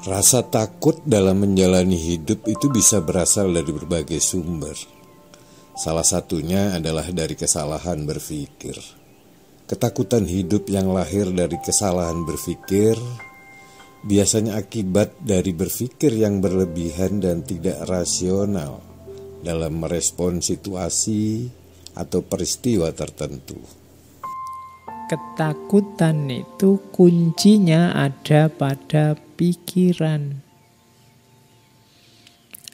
Rasa takut dalam menjalani hidup itu bisa berasal dari berbagai sumber. Salah satunya adalah dari kesalahan berpikir. Ketakutan hidup yang lahir dari kesalahan berpikir biasanya akibat dari berpikir yang berlebihan dan tidak rasional dalam merespon situasi atau peristiwa tertentu. Ketakutan itu kuncinya ada pada pikiran.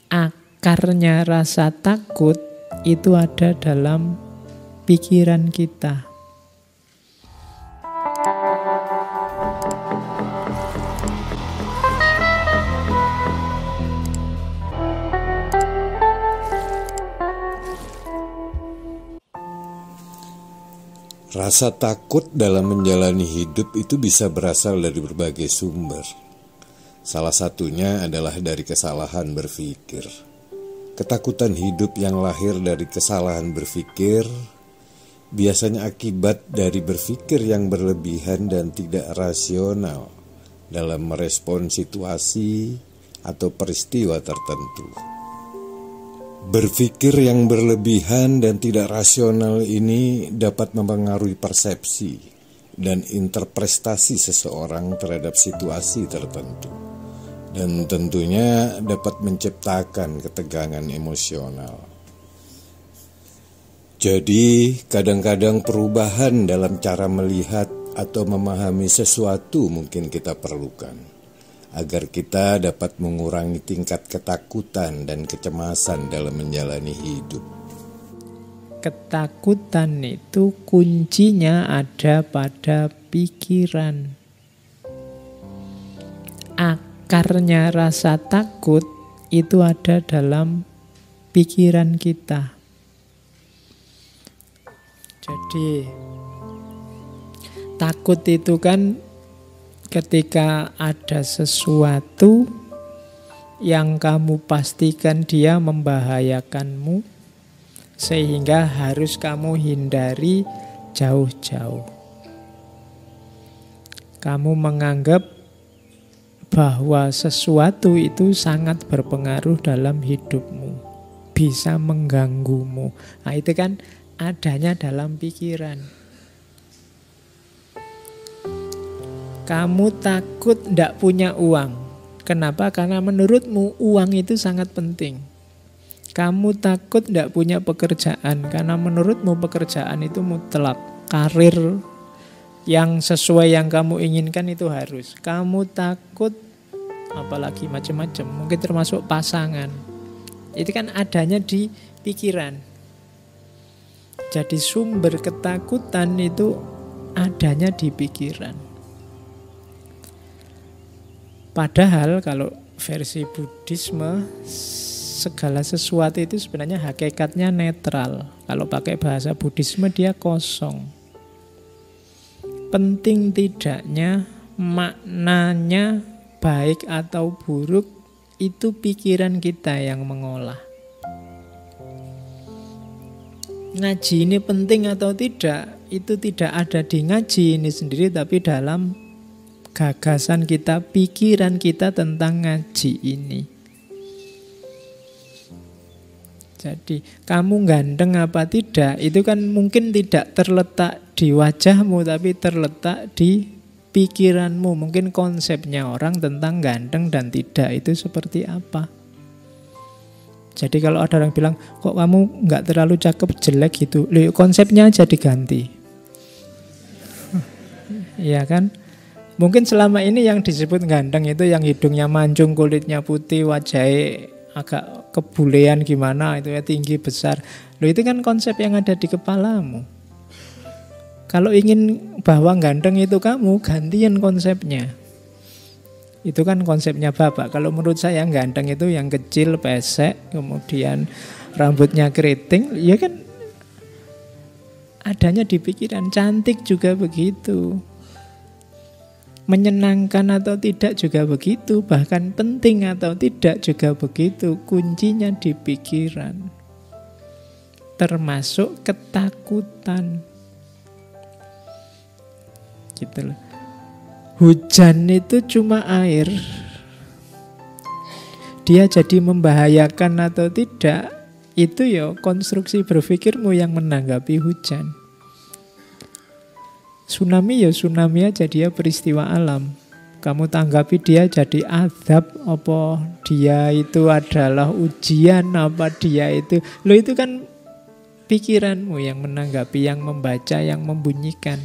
Akarnya rasa takut itu ada dalam pikiran kita. Rasa takut dalam menjalani hidup itu bisa berasal dari berbagai sumber. Salah satunya adalah dari kesalahan berpikir. Ketakutan hidup yang lahir dari kesalahan berpikir biasanya akibat dari berpikir yang berlebihan dan tidak rasional dalam merespon situasi atau peristiwa tertentu. Berpikir yang berlebihan dan tidak rasional ini dapat mempengaruhi persepsi dan interpretasi seseorang terhadap situasi tertentu, dan tentunya dapat menciptakan ketegangan emosional. Jadi, kadang-kadang perubahan dalam cara melihat atau memahami sesuatu mungkin kita perlukan agar kita dapat mengurangi tingkat ketakutan dan kecemasan dalam menjalani hidup. Ketakutan itu kuncinya ada pada pikiran. Akarnya rasa takut itu ada dalam pikiran kita. Jadi, takut itu kan ketika ada sesuatu yang kamu pastikan dia membahayakanmu, sehingga harus kamu hindari jauh-jauh. Kamu menganggap bahwa sesuatu itu sangat berpengaruh dalam hidupmu, bisa mengganggumu. Nah, itu kan adanya dalam pikiran. Kamu takut tidak punya uang. Kenapa? Karena menurutmu uang itu sangat penting. Kamu takut tidak punya pekerjaan. Karena menurutmu pekerjaan itu mutlak. Karir yang sesuai yang kamu inginkan itu harus. Kamu takut, apalagi macam-macam. Mungkin termasuk pasangan. Itu kan adanya di pikiran. Jadi sumber ketakutan itu adanya di pikiran. Padahal kalau versi Buddhisme, segala sesuatu itu sebenarnya hakikatnya netral. Kalau pakai bahasa Buddhisme dia kosong. Penting tidaknya, maknanya baik atau buruk, itu pikiran kita yang mengolah. Ngaji ini penting atau tidak, itu tidak ada di ngaji ini sendiri, tapi dalam gagasan kita, pikiran kita tentang ngaji ini. Jadi kamu ganteng apa tidak, itu kan mungkin tidak terletak di wajahmu, tapi terletak di pikiranmu. Mungkin konsepnya orang tentang ganteng dan tidak itu seperti apa. Jadi kalau ada orang bilang, kok kamu gak terlalu cakep, jelek gitu, loh, konsepnya aja diganti. Iya kan? Mungkin selama ini yang disebut ganteng itu yang hidungnya mancung, kulitnya putih, wajahnya agak kebulean gimana, itu ya tinggi besar. Loh, itu kan konsep yang ada di kepalamu. Kalau ingin bahwa ganteng itu kamu, gantian konsepnya. Itu kan konsepnya Bapak. Kalau menurut saya ganteng itu yang kecil, pesek, kemudian rambutnya keriting, ya kan adanya di pikiran. Cantik juga begitu. Menyenangkan atau tidak juga begitu, bahkan penting atau tidak juga begitu. Kuncinya di pikiran. Termasuk ketakutan. Gitu loh. Hujan itu cuma air. dia jadi membahayakan atau tidak, itu ya konstruksi berpikirmu yang menanggapi hujan. Tsunami ya tsunami aja, dia peristiwa alam. Kamu tanggapi dia jadi azab, apa dia itu adalah ujian, apa dia itu. Lo itu kan pikiranmu yang menanggapi, yang membaca, yang membunyikan.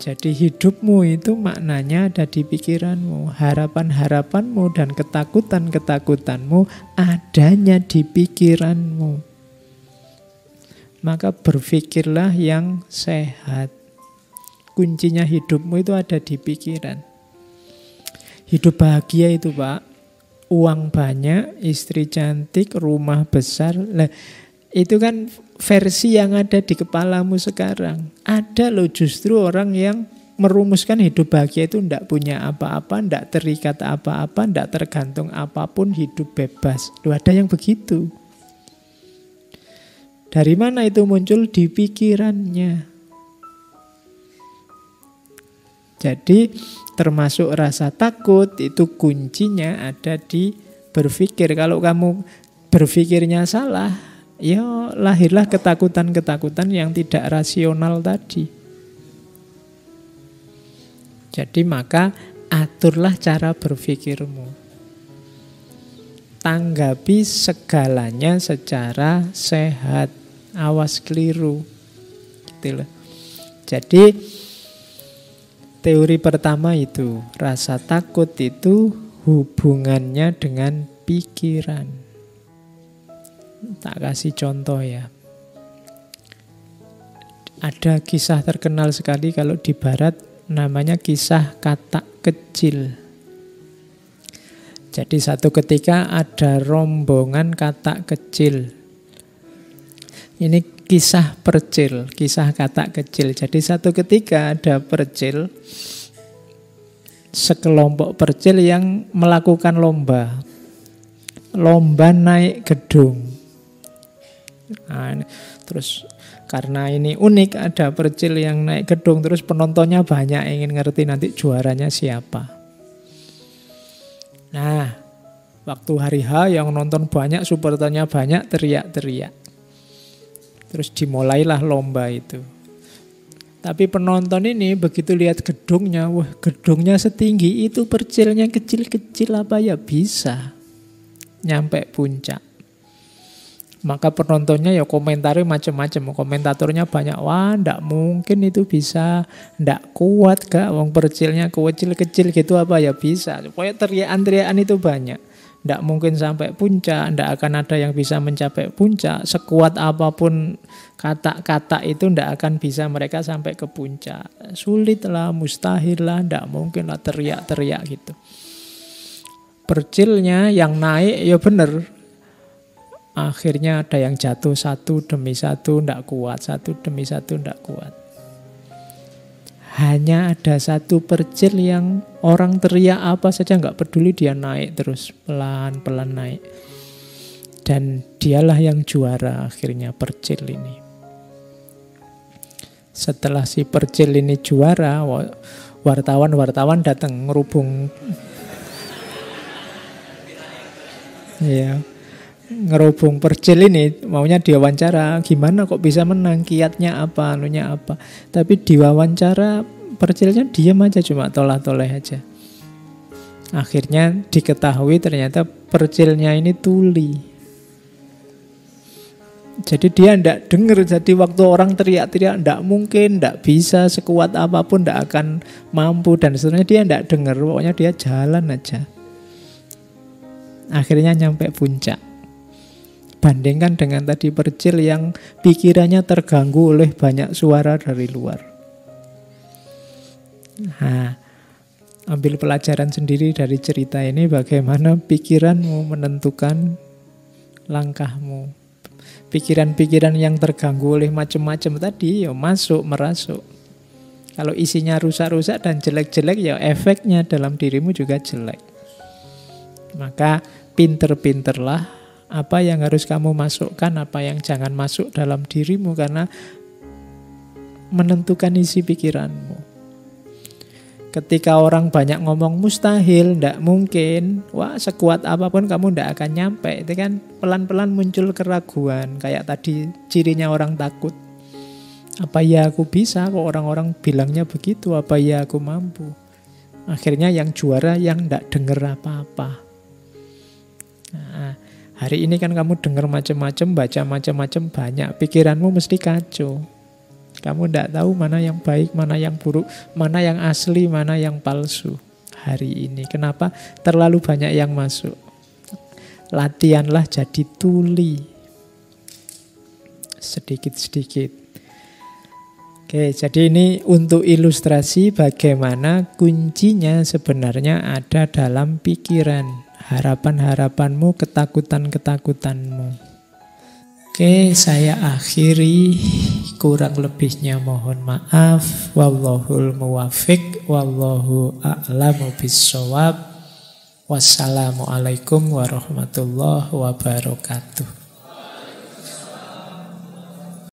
Jadi hidupmu itu maknanya ada di pikiranmu. Harapan-harapanmu dan ketakutan-ketakutanmu adanya di pikiranmu. Maka berpikirlah yang sehat. Kuncinya hidupmu itu ada di pikiran. Hidup bahagia itu, Pak, uang banyak, istri cantik, rumah besar. Lah, itu kan versi yang ada di kepalamu sekarang. Ada loh justru orang yang merumuskan hidup bahagia itu tidak punya apa-apa, tidak terikat apa-apa, tidak tergantung apapun, hidup bebas. Loh, ada yang begitu. Dari mana itu muncul? Di pikirannya. Jadi termasuk rasa takut itu kuncinya ada di berpikir. Kalau kamu berpikirnya salah, ya lahirlah ketakutan-ketakutan yang tidak rasional tadi. Jadi maka aturlah cara berpikirmu. Tanggapi segalanya secara sehat. Awas keliru. Gitu loh. Jadi teori pertama itu, rasa takut itu hubungannya dengan pikiran. Tak kasih contoh ya. Ada kisah terkenal sekali kalau di barat, namanya kisah katak kecil. Jadi satu ketika ada rombongan katak kecil. Ini kisah percil, kisah katak kecil. Jadi satu ketika ada percil, sekelompok percil yang melakukan lomba. Lomba naik gedung. Nah, terus karena ini unik, ada percil yang naik gedung, terus penontonnya banyak, ingin ngerti nanti juaranya siapa. Nah, waktu hari H yang nonton banyak, supporternya banyak, teriak-teriak. Terus dimulailah lomba itu. Tapi penonton ini begitu lihat gedungnya, wah gedungnya setinggi itu, percilnya kecil-kecil, apa ya bisa nyampe puncak. Maka penontonnya ya komentarnya macam-macam, komentatornya banyak, wah ndak mungkin itu bisa, ndak kuat gak, wong percilnya kecil-kecil gitu, apa ya bisa. Pokoknya teriakan-teriakan itu banyak. Ndak mungkin sampai puncak, ndak akan ada yang bisa mencapai puncak. Sekuat apapun kata-kata itu ndak akan bisa mereka sampai ke puncak. Sulit lah, mustahil lah, ndak mungkin lah, teriak-teriak gitu. Percilnya yang naik ya bener. Akhirnya ada yang jatuh satu demi satu, ndak kuat. Satu demi satu, ndak kuat. Hanya ada satu percil yang orang teriak apa saja nggak peduli, dia naik terus, pelan-pelan naik. Dan dialah yang juara akhirnya, percil ini. Setelah si percil ini juara, wartawan datang ngerubung. Ya, ngerubung percil ini, maunya diwawancara, gimana kok bisa menang, kiatnya apa, anunya apa. Tapi diwawancara percilnya diam aja, cuma tolah-toleh aja. Akhirnya diketahui ternyata percilnya ini tuli. Jadi dia ndak dengar, jadi waktu orang teriak-teriak ndak mungkin, ndak bisa, sekuat apapun ndak akan mampu dan seterusnya, dia ndak dengar, pokoknya dia jalan aja. Akhirnya nyampe puncak. Bandingkan dengan tadi percil yang pikirannya terganggu oleh banyak suara dari luar. Nah, ambil pelajaran sendiri dari cerita ini, bagaimana pikiranmu menentukan langkahmu. Pikiran-pikiran yang terganggu oleh macam-macam tadi ya masuk, merasuk. Kalau isinya rusak-rusak dan jelek-jelek, ya efeknya dalam dirimu juga jelek. Maka pinter-pinterlah apa yang harus kamu masukkan, apa yang jangan masuk dalam dirimu, karena menentukan isi pikiranmu. Ketika orang banyak ngomong mustahil, ndak mungkin, wah sekuat apapun kamu ndak akan nyampe. Itu kan pelan-pelan muncul keraguan. Kayak tadi cirinya orang takut. Apa ya aku bisa, kok orang-orang bilangnya begitu, apa ya aku mampu. Akhirnya yang juara yang ndak denger apa-apa. Nah, hari ini kan kamu denger macam-macam, baca macam-macam banyak, pikiranmu mesti kacau. Kamu tidak tahu mana yang baik, mana yang buruk, mana yang asli, mana yang palsu hari ini. Kenapa? Terlalu banyak yang masuk. Latihanlah jadi tuli. Sedikit-sedikit. Oke, jadi ini untuk ilustrasi bagaimana kuncinya sebenarnya ada dalam pikiran. Harapan-harapanmu, ketakutan-ketakutanmu. Oke, saya akhiri, kurang lebihnya mohon maaf. Wallahul muwafiq, wallahu a'lamu bissawab. Wassalamualaikum warahmatullahi wabarakatuh.